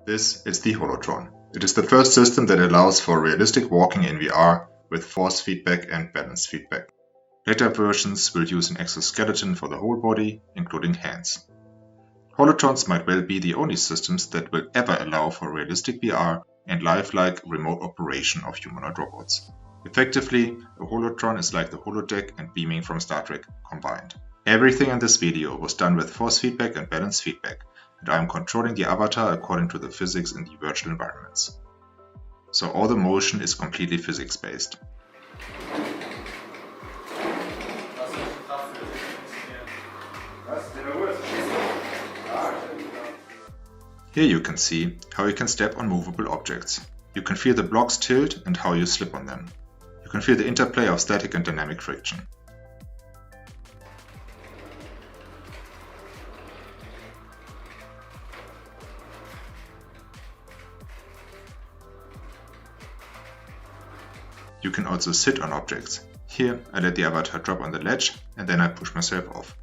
This is the Holotron. It is the first system that allows for realistic walking in VR with force feedback and balance feedback. Later versions will use an exoskeleton for the whole body, including hands. Holotrons might well be the only systems that will ever allow for realistic VR and lifelike remote operation of humanoid robots. Effectively, a Holotron is like the holodeck and beaming from Star Trek combined. Everything in this video was done with force feedback and balance feedback, and I am controlling the avatar according to the physics in the virtual environments. So all the motion is completely physics-based. Here you can see how you can step on movable objects. You can feel the blocks tilt and how you slip on them. You can feel the interplay of static and dynamic friction. You can also sit on objects. Here I let the avatar drop on the ledge and then I push myself off.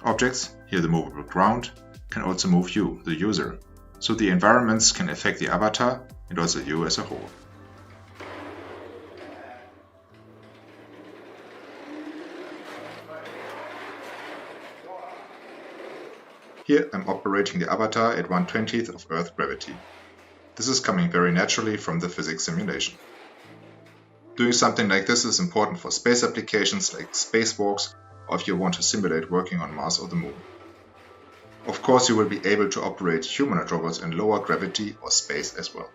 Objects, here the movable ground, can also move you, the user, so the environments can affect the avatar and also you as a whole. Here I'm operating the avatar at 1/20th of Earth gravity. This is coming very naturally from the physics simulation. Doing something like this is important for space applications like spacewalks, or if you want to simulate working on Mars or the Moon. Of course, you will be able to operate humanoid robots in lower gravity or space as well.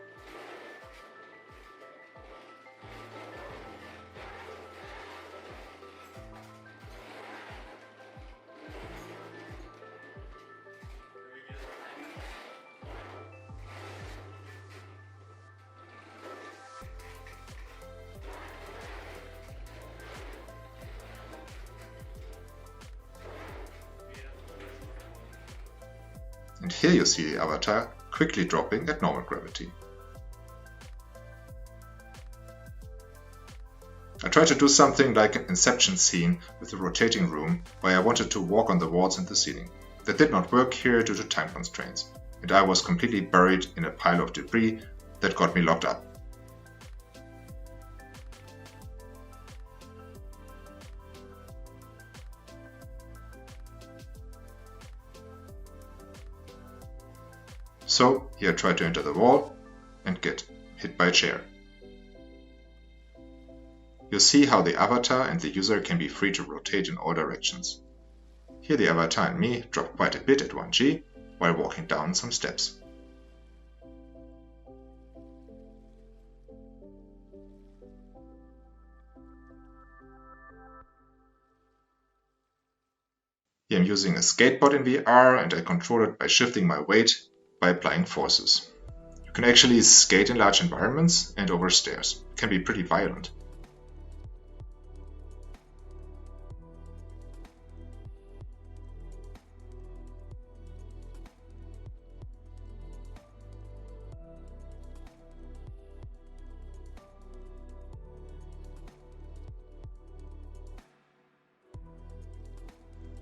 And here you see the avatar quickly dropping at normal gravity. I tried to do something like an Inception scene with a rotating room where I wanted to walk on the walls and the ceiling. That did not work here due to time constraints, and I was completely buried in a pile of debris that got me locked up. So here I try to enter the wall and get hit by a chair. You'll see how the avatar and the user can be free to rotate in all directions. Here the avatar and me drop quite a bit at 1G while walking down some steps. Here I'm using a skateboard in VR and I control it by shifting my weight by applying forces. You can actually skate in large environments and over stairs. It can be pretty violent.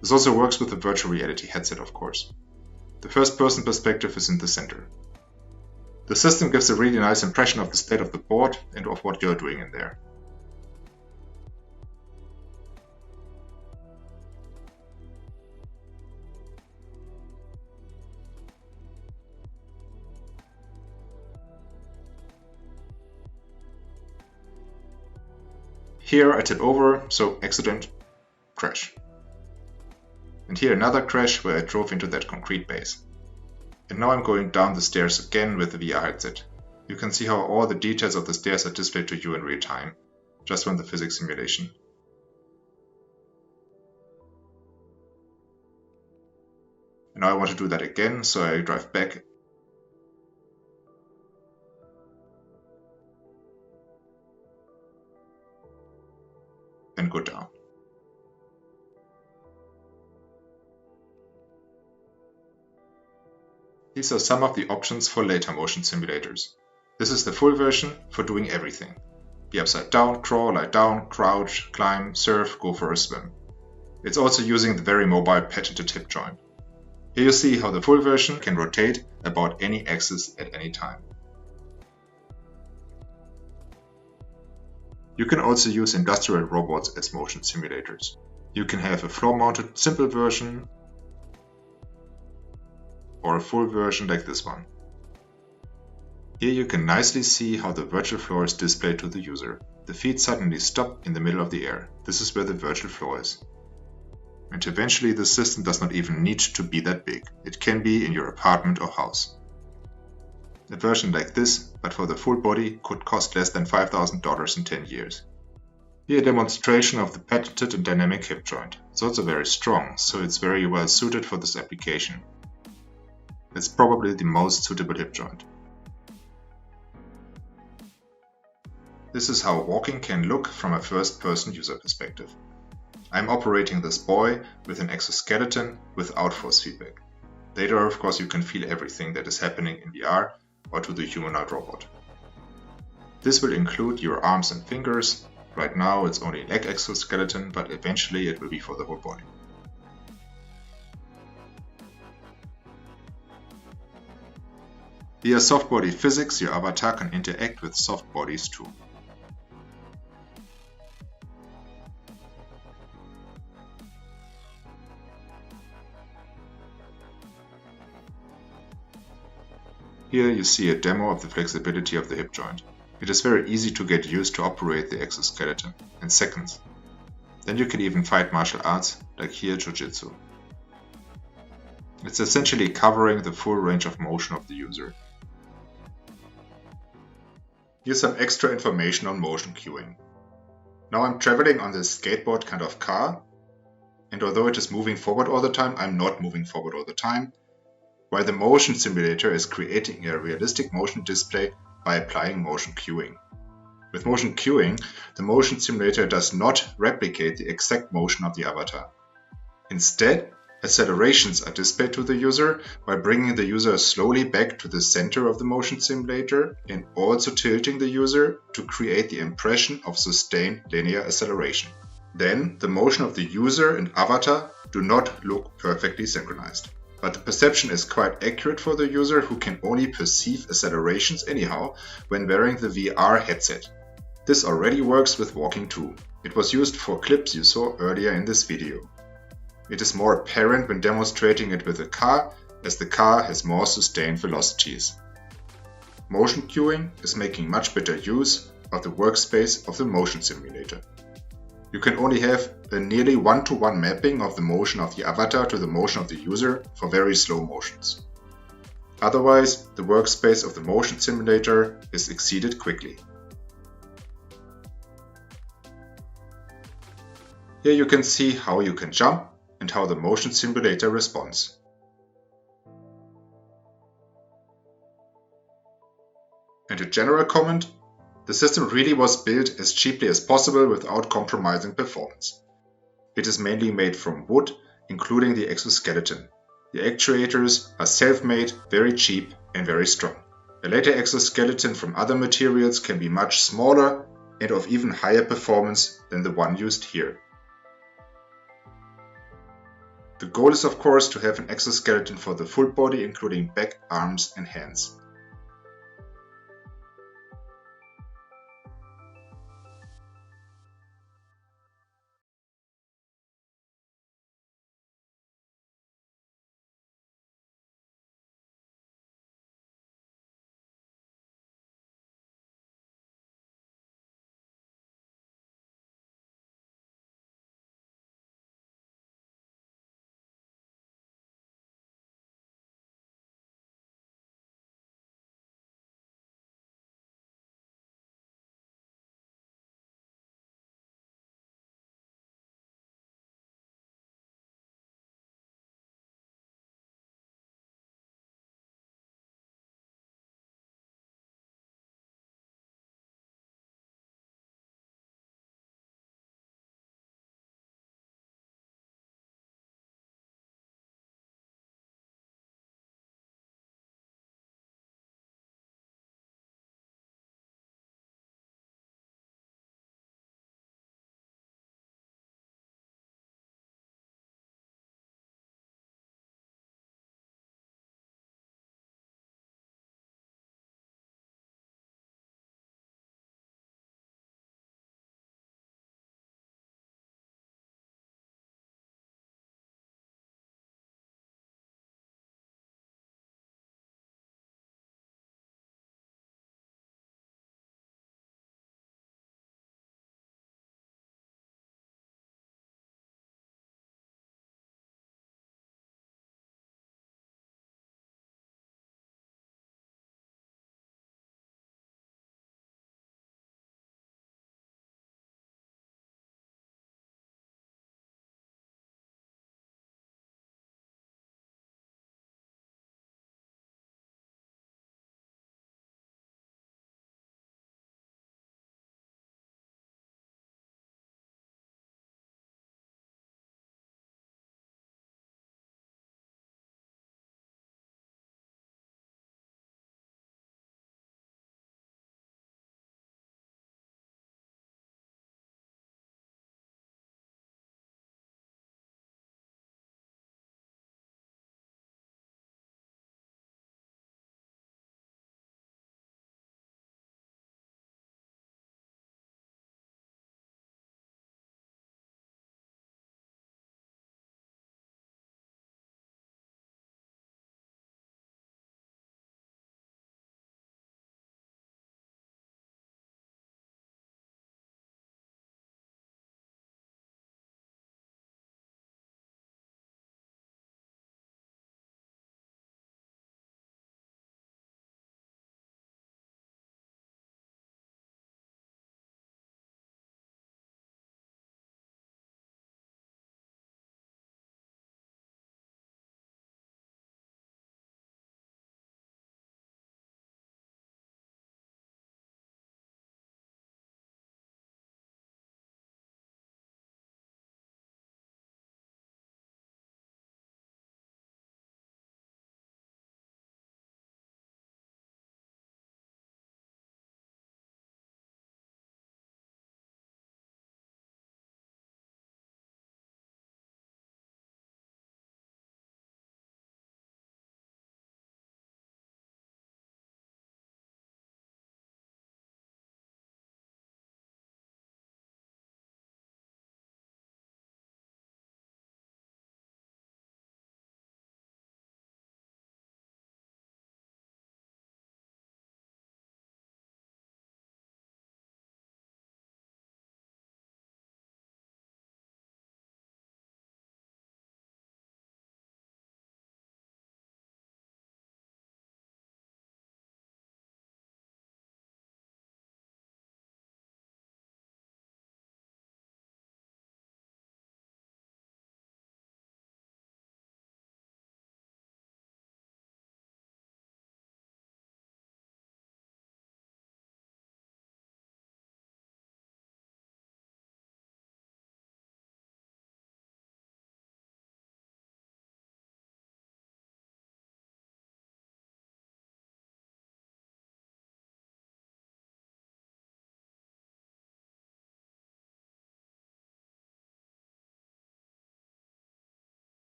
This also works with the virtual reality headset, of course. The first-person perspective is in the center. The system gives a really nice impression of the state of the board and of what you're doing in there. Here I tip over, so accident, crash. And here another crash where I drove into that concrete base. And now I'm going down the stairs again with the VR headset. You can see how all the details of the stairs are displayed to you in real time, just from the physics simulation. And now I want to do that again, so I drive back. And go down. These are some of the options for later motion simulators. This is the full version for doing everything. Be upside down, crawl, lie down, crouch, climb, surf, go for a swim. It's also using the very mobile patented hip joint. Here you see how the full version can rotate about any axis at any time. You can also use industrial robots as motion simulators. You can have a floor-mounted simple version or a full version like this one. Here you can nicely see how the virtual floor is displayed to the user. The feet suddenly stop in the middle of the air. This is where the virtual floor is. And eventually the system does not even need to be that big. It can be in your apartment or house. A version like this, but for the full body, could cost less than $5,000 in 10 years. Here a demonstration of the patented and dynamic hip joint. It's also very strong, so it's very well suited for this application. It's probably the most suitable hip joint. This is how walking can look from a first-person user perspective. I'm operating this boy with an exoskeleton without force feedback. Later, of course, you can feel everything that is happening in VR or to the humanoid robot. This will include your arms and fingers. Right now it's only leg exoskeleton, but eventually it will be for the whole body. Via soft body physics, your avatar can interact with soft bodies too. Here you see a demo of the flexibility of the hip joint. It is very easy to get used to operate the exoskeleton in seconds. Then you can even fight martial arts, like here Jiu-Jitsu. It's essentially covering the full range of motion of the user. Here's some extra information on motion cueing. Now I'm traveling on this skateboard kind of car, and although it is moving forward all the time, I'm not moving forward all the time, while the motion simulator is creating a realistic motion display by applying motion cueing. With motion cueing, the motion simulator does not replicate the exact motion of the avatar. Instead, accelerations are displayed to the user by bringing the user slowly back to the center of the motion simulator and also tilting the user to create the impression of sustained linear acceleration. Then, the motion of the user and avatar do not look perfectly synchronized. But the perception is quite accurate for the user, who can only perceive accelerations anyhow when wearing the VR headset. This already works with walking too. It was used for clips you saw earlier in this video. It is more apparent when demonstrating it with a car, as the car has more sustained velocities. Motion cueing is making much better use of the workspace of the motion simulator. You can only have a nearly one-to-one mapping of the motion of the avatar to the motion of the user for very slow motions. Otherwise, the workspace of the motion simulator is exceeded quickly. Here you can see how you can jump and how the motion simulator responds. And a general comment: the system really was built as cheaply as possible without compromising performance. It is mainly made from wood, including the exoskeleton. The actuators are self-made, very cheap and very strong. A later exoskeleton from other materials can be much smaller and of even higher performance than the one used here. The goal is of course to have an exoskeleton for the full body, including back, arms and hands.